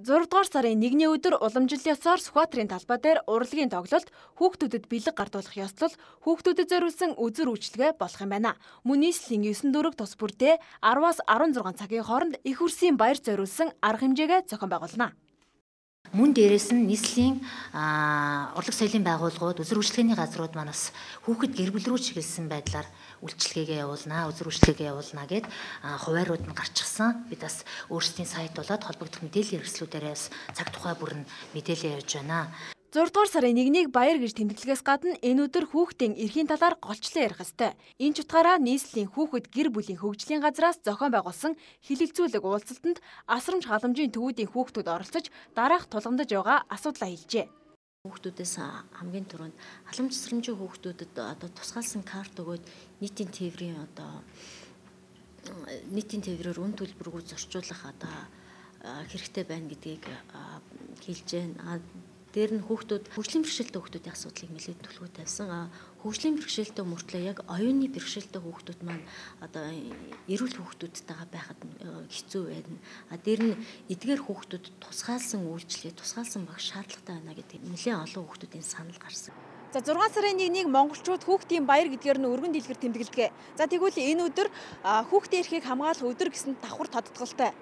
6 дугаар сарын 1-ний өдөр уламжлал ёсоор Сүхбаатарын талбай дээр урлагийн тоглолт, хүүхдүүдэд бэлэг гардуулах ёслол, хүүхдүүдэд зориулсан үзүр үйлчилгээ болох юм байна. Мөн нийслэлийн 9 дүүрэг тус бүртээ 10-аас 16 цагийн хооронд их үрсийн баяр зориулсан арга хэмжээгээ зохион байгуулна. Мөн дээрээс нь нийслэлийн урлаг соёлын байгууллагууд, үзүр үйлчлэгээний газрууд манаас хүүхэд гэр бүл рүү чиглэсэн байдлаар үйлчлэгээгээ явуулнаа, үзүр үйлчлэгээ явуулнаа гэд хуваарууд нь гарчихсан. Бид бас өөрсдийн сайт болоод холбогдох мэдээллийн хэрэгслүүдээрээс цаг тухай бүрэн мэдээлэл явьж байна. 6 дугаар сарын 1-ний баяр гэж тэмдэглэхээс гадна энэ өдөр хүүхдийн эрхийн талаар голчлон ярих ёстой. Энэ ч утгаараа нийслэлийн хүүхэд гэр бүлийн хөгжлийн газраас зохион байгуулсан хилэлцүүлэг уулзалтанд асрамж халамжийн төвүүдийн хүүхдүүд оролцож дараах тулгамдаж байгаа асуудлаа хэлжээ. Хүүхдүүдээс хамгийн түрүүнд халамж засрамжийн хүүхдүүдэд тусгаалсан карт өгөөд нийтийн тээврээр үн төлбөргүй зорчуулах хэрэгтэй байна гэдгийг хэлж байна. Дээр нь хүүхдүүд хөгжлийн бэрхшээлтэй хүүхдүүдийн асуудлыг нэлээд төлөвлөгөө тавьсан. Хөгжлийн бэрхшээлтэй мөртлөө яг оюуны бэрхшээлтэй хүүхдүүд маань эрүүл хүүхдүүдтэйгээ байхад хэцүү байна. Дээр нь эдгээр хүүхдүүд тусгаалсан үйлчлэгээ, тусгаалсан багш шаардлагатай байна гэдэг нэлээд олон хүүхдүүдийн санал гарсан. За 6 сарын 1-ний монголчууд хүүхдийн баяр гэдгээр нь өргөн дэлгэр тэмдэглэдэг. За тэгвэл энэ өдөр хүүхдийн эрхийг хамгаалах өдөр гэсэн давхар тодтголтой.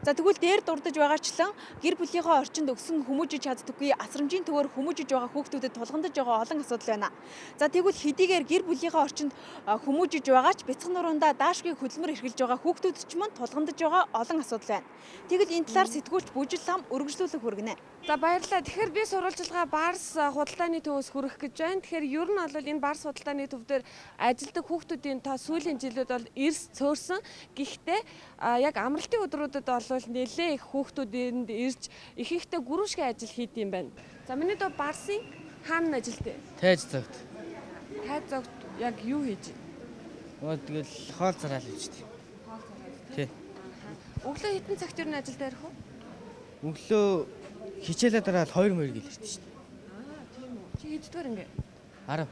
За тэгвэл дээр дурдж байгаачлан гэр бүлийнхээ орчинд өгсөн хүмүүжиж чаддаггүй асрамжийн төвөөр хүмүүжиж байгаа хүүхдүүдэд тулгамдж байгаа олон асуудал байна. За тэгвэл хэдийгээр гэр бүлийнхээ орчинд хүмүүжиж байгаа ч бяцхан нуруундаа даашгүй хөдөлмөр эрхэлж байгаа хүүхдүүд ч мөн тулгамдж байгаа олон асуудал байна. Тэгвэл энэ талаар сэтгүүлч Бүжил лам үргэлжлүүлэх хүргэнэ. За баярлалаа. Тэгэхээр би сурвалжилгаа Барс худалдааны төвөөс хүргэх гэж байна. Тэгэхээр ер нь бол энэ Барс худалдааны төв дээр ажилдаг хүүхдүүдийн тоо сүүлийн жилүүд бол эрс цөөрсөн. Гэхдээ яг амралтын өдрүүдэд бол нэлээ их хүүхдүүд энд ирж ихэнхдээ гүрүүшгийн ажил хийдэм байна. За миний дөө Барсын хаана ажилтээ? Тайз цагт. Тайз цагт яг юу хийж байна? Тэгэл хоол цараал хийжтэй. Тий. Өглөө хэдэн цагт ер нь ажилдаа ярих вэ? Өглөө хичээлээ дараад 2 мөр гэлээ шүү дээ. Тийм үү. Чи хэддгээр ингээ? 10.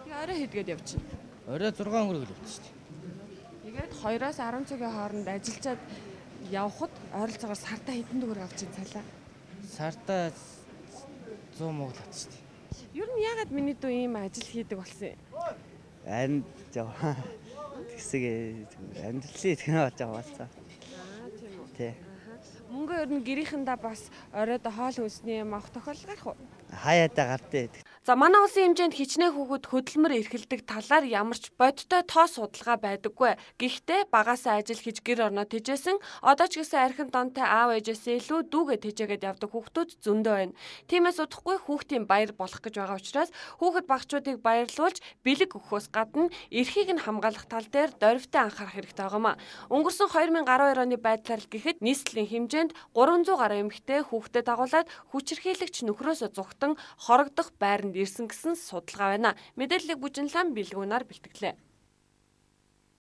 Тэгээ орой хэдгээд явчихна. Орой 6 мөр гэлээ шүү дээ. Тэгээд 2-аас 10 цагийн хооронд ажиллаад явхад ойролцоогоор сартаа хэдэн төгрөг авч ийн цалаа? Сартаа 100 мөнгө авч шүү дээ. Ер нь яагаад миний дүү ийм ажил хийдэг болсон юм? Анд жаа. Тэгсэг амьдралын итгэн болж байгаа болцоо. Тийм үү. Тий. Мөнгө ер нь гэрийнхэндээ бас оройдоо хоол хүнсний юм авах тохиолдол гарах уу? Хаяатаа гартээ. За манай улсын хэмжээнд хичнээн хүүхэд хөдөлмөр эрхэлдэг талаар ямарч бодиттой тоо судалгаа байдаггүй. Гэхдээ багаасаа ажил хийж гэр орноо тэжээсэн одоо ч гэсэн архин донтой аав ээжээсээ илүү дүүгээ тэжээгээд явдаг хүүхдүүд зөндөө байна. Тиймээс удахгүй хүүхдийн баяр болох гэж байгаа учраас хүүхэд багчуудыг баярлуулж бэлэг өгөхөөс гадна эрхийг нь хамгаалах тал дээр дорвитой анхаарах хэрэгтэй байгаамаа. Өнгөрсөн 2012 оны байдлаар л гэхэд нийслэлийн хэмжээнд 300 гаруй эмэгтэй хүүхдэд дагуулад хүчирхийлэгч нөхрөөсөө зугтан хорогдох байранд ирсэн гэсэн судалгаа байна. Мэдээллийг Бүжин лам бэлгүүнаар бэлтгэлээ.